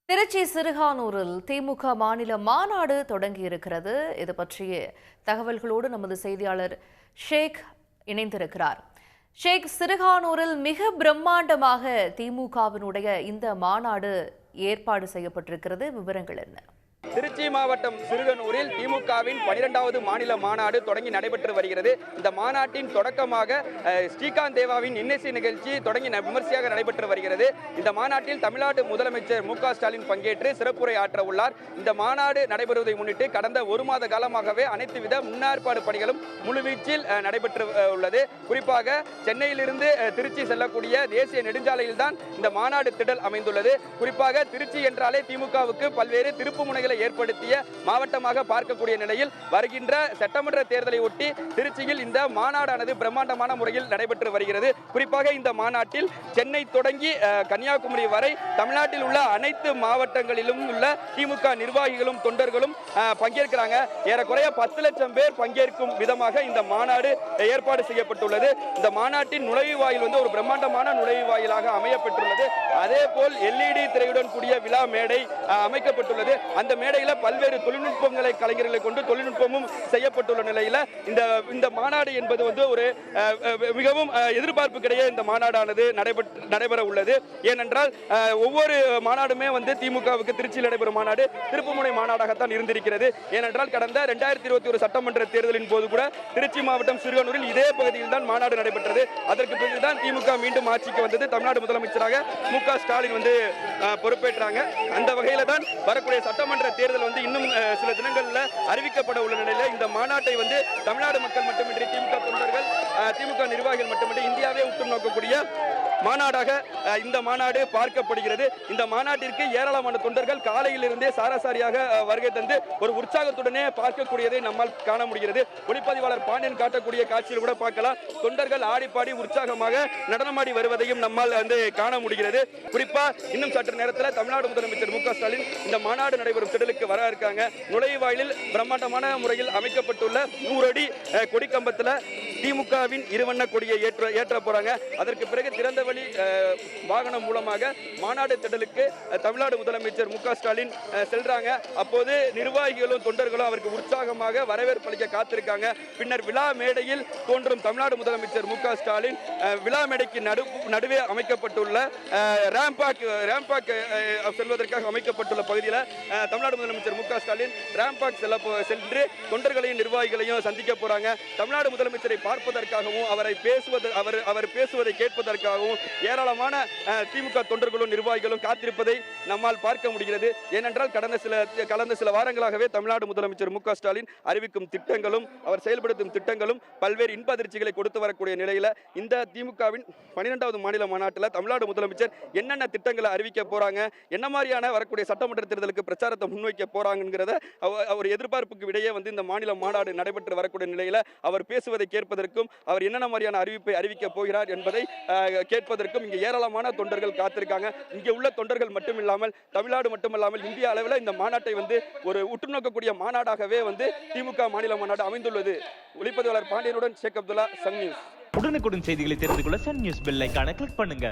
திருச்சி சிறுகானூரில் திமுக மாநில மாநாடு தொடங்கியிருக்கிறது. இது பற்றிய தகவல்களோடு நமது செய்தியாளர் ஷேக் இணைந்திருக்கிறார். ஷேக், சிறுகானூரில் மிக பிரம்மாண்டமாக திமுகவினுடைய இந்த மாநாடு ஏற்பாடு செய்யப்பட்டிருக்கிறது. விவரங்கள் என்ன? திருச்சி மாவட்டம் சிறுகனூரில் திமுகவின் 12வது மாநில மாநாடு தொடங்கி நடைபெற்று வருகிறது. இந்த மாநாட்டின் தொடக்கமாக ஸ்ரீகாந்த் தேவாவின் இன்னிசை நிகழ்ச்சி தொடங்கி விமர்சையாக நடைபெற்று வருகிறது. இந்த மாநாட்டில் தமிழ்நாடு முதலமைச்சர் மு க ஸ்டாலின் பங்கேற்று சிறப்புரை ஆற்ற உள்ளார். இந்த மாநாடு நடைபெறுவதை முன்னிட்டு கடந்த ஒரு மாத காலமாகவே அனைத்து வித முன்னேற்பாடு பணிகளும் முழுவீச்சில் நடைபெற்று உள்ளது. குறிப்பாக சென்னையிலிருந்து திருச்சி செல்லக்கூடிய தேசிய நெடுஞ்சாலையில் தான் இந்த மாநாடு திடல் அமைந்துள்ளது. குறிப்பாக திருச்சி என்றாலே திமுகவுக்கு பல்வேறு திருப்பு முனைகளை ஏற்படுத்திய மாவட்டமாக பார்க்கக்கூடிய நிலையில் வருகின்ற சட்டமன்ற தேர்தலை ஒட்டி திருச்சியில் இந்த மாநாடானது பிரம்மாண்டமான முறையில் நடைபெற்று வருகிறது. குறிப்பாக இந்த மாநாட்டில் சென்னை தொடங்கி கன்னியாகுமரி வரை தமிழ்நாட்டில் உள்ள அனைத்து மாவட்டங்களிலும் உள்ள திமுக நிர்வாகிகளும் தொண்டர்களும் பங்கேற்கிறாங்க. ஏறக்குறைய 10 லட்சம் பேர் பங்கேற்கும் விதமாக இந்த மாநாடு ஏற்பாடு செய்யப்பட்டுள்ளது. இந்த மாநாட்டின் நுழைவாயில் ஒரு பிரம்மாண்டமான நுழைவாயிலாக அமையப்பட்டுள்ளது. அதே போல் LED திரையுடன் கூடிய விழா மேடை அமைக்கப்பட்டுள்ளது. அந்த மேடையில பல்வேறு தொழில்நுட்பங்களை கலைஞர்களை கொண்டு தொழில்நுட்பமும் செய்யப்பட்டுள்ள நிலையில இந்த மாநாடு என்பது ஒரு மிகவும் எதிர்பார்ப்புக்கிடையே இந்த மாநாடானது நடைபெற உள்ளது. ஏனென்றால் ஒவ்வொரு மாநாடுமே திமுகவுக்கு திருச்சியில் நடைபெறும் மாநாடு திருப்புமுனை மாநாடாகத்தான் இருந்திருக்கிறது. ஏனென்றால் கடந்த 2021 சட்டமன்ற தேர்தலின் போது கூட திருச்சி மாவட்டம் சிறுகனூரில் இதே பகுதியில் தான் மாநாடு நடைபெற்றது. அதற்கு பிறகுதான் திமுக மீண்டும் ஆட்சிக்கு வந்தது. தமிழ்நாடு முதலமைச்சராக மு க ஸ்டாலின் பொறுப்பேற்றாங்க. அந்த வகையில தான் வரக்கூடிய சட்டமன்ற தேர்தல் இன்னும் சில தினங்கள்ல அறிவிக்கப்பட உள்ள நிலையில இந்த மாநாட்டை தமிழ்நாடு மக்கள் மட்டுமின்றி திமுக தொண்டர்கள், திமுக நிர்வாகிகள் மட்டுமின்றி இந்தியாவே உற்று நோக்கக்கூடிய மாநாடாக இந்த மாநாடு பார்க்கப்படுகிறது. இந்த மாநாட்டிற்கு ஏராளமான தொண்டர்கள் காலையிலிருந்தே சாராசாரியாக வருகை தந்து ஒரு உற்சாகத்துடனே பார்க்கக்கூடியதை நம்மால் காண முடிகிறது. ஒளிப்பதிவாளர் பாண்டியன் காட்டக்கூடிய காட்சியில் கூட பார்க்கலாம். தொண்டர்கள் ஆடிப்பாடி உற்சாகமாக நடனமாடி வருவதையும் நம்மால் காண முடிகிறது. குறிப்பா இன்னும் சற்று நேரத்தில் தமிழ்நாடு முதலமைச்சர் மு க ஸ்டாலின் இந்த மாநாடு நடைபெறும் திடலுக்கு வர இருக்காங்க. நுழைவாயிலில் பிரம்மாண்டமான முறையில் அமைக்கப்பட்டுள்ள 100 அடி கொடிக்கம்பத்தில் திமுகவின் இருவண்ண கொடியை ஏற்ற போறாங்க. அதற்கு பிறகு திறந்த வழி வாகனம் மூலமாக மாநாடு திடலுக்கு தமிழ்நாடு முதலமைச்சர் மு க ஸ்டாலின் செல்றாங்க. அப்போது நிர்வாகிகளும் தொண்டர்களும் அவருக்கு உற்சாகமாக வரவேற்பு அளிக்க காத்திருக்காங்க. பின்னர் விழா மேடையில் தோன்றும் தமிழ்நாடு முதலமைச்சர் மு க ஸ்டாலின் விழா மேடைக்கு நடுவே அமைக்கப்பட்டுள்ள ரேம்பாக் செல்வதற்காக அமைக்கப்பட்டுள்ள பகுதியில் தமிழ்நாடு முதலமைச்சர் மு க ஸ்டாலின் ரேம்பாக் சென்று தொண்டர்களையும் நிர்வாகிகளையும் சந்திக்க போறாங்க. தமிழ்நாடு முதலமைச்சரை பார்ப்பதற்காகவும் அவர் பேசுவதை கேட்பதற்காகவும் ஏராளமான திமுக தொண்டர்களும் நிர்வாகிகளும் காத்திருப்பதை நம்மால் பார்க்க முடிகிறது. ஏனென்றால் கடந்த சில வாரங்களாகவே தமிழ்நாடு முதலமைச்சர் மு க ஸ்டாலின் அறிவிக்கும் திட்டங்களும் அவர் செயல்படுத்தும் திட்டங்களும் பல்வேறு இன்ப அதிர்ச்சிகளை கொடுத்து வரக்கூடிய நிலையில இந்த திமுகவின் 12வது மாநில மாநாட்டில் தமிழ்நாடு முதலமைச்சர் என்னென்ன திட்டங்களை அறிவிக்க போறாங்க, என்ன மாதிரியான வரக்கூடிய சட்டமன்ற தேர்தலுக்கு பிரச்சாரத்தை முன்வைக்க போறாங்கிறத அவர் எதிர்பார்ப்புக்கு இடையே இந்த மாநில மாநாடு நடைபெற்று வரக்கூடிய நிலையில அவர் பேசுவதை கேட்பதற்கும் அவர் என்னென்ன மாதிரியான அறிவிப்பை அறிவிக்க போகிறார் என்பதை கேட்பதற்கும் இங்கே ஏராளமான தொண்டர்கள் காத்திருக்காங்க. இங்கே உள்ள தொண்டர்கள் மட்டுமில்லாமல் தமிழ்நாடு மட்டுமல்லாமல் இந்திய அளவில் இந்த மாநாட்டை ஒரு உற்றுநோக்கக்கூடிய மாநாடாகவே திமுக மாநில மாநாடு அமைந்துள்ளது. ஒளிப்பதிவாளர் பாண்டியனுடன் ஷேக் அப்துல்லா, சன் நியூஸ். உடனுக்குடன் செய்திகளை தெரிந்து கொள்ள சன் நியூஸ் பெல் ஐகானை கிளிக் பண்ணுங்க.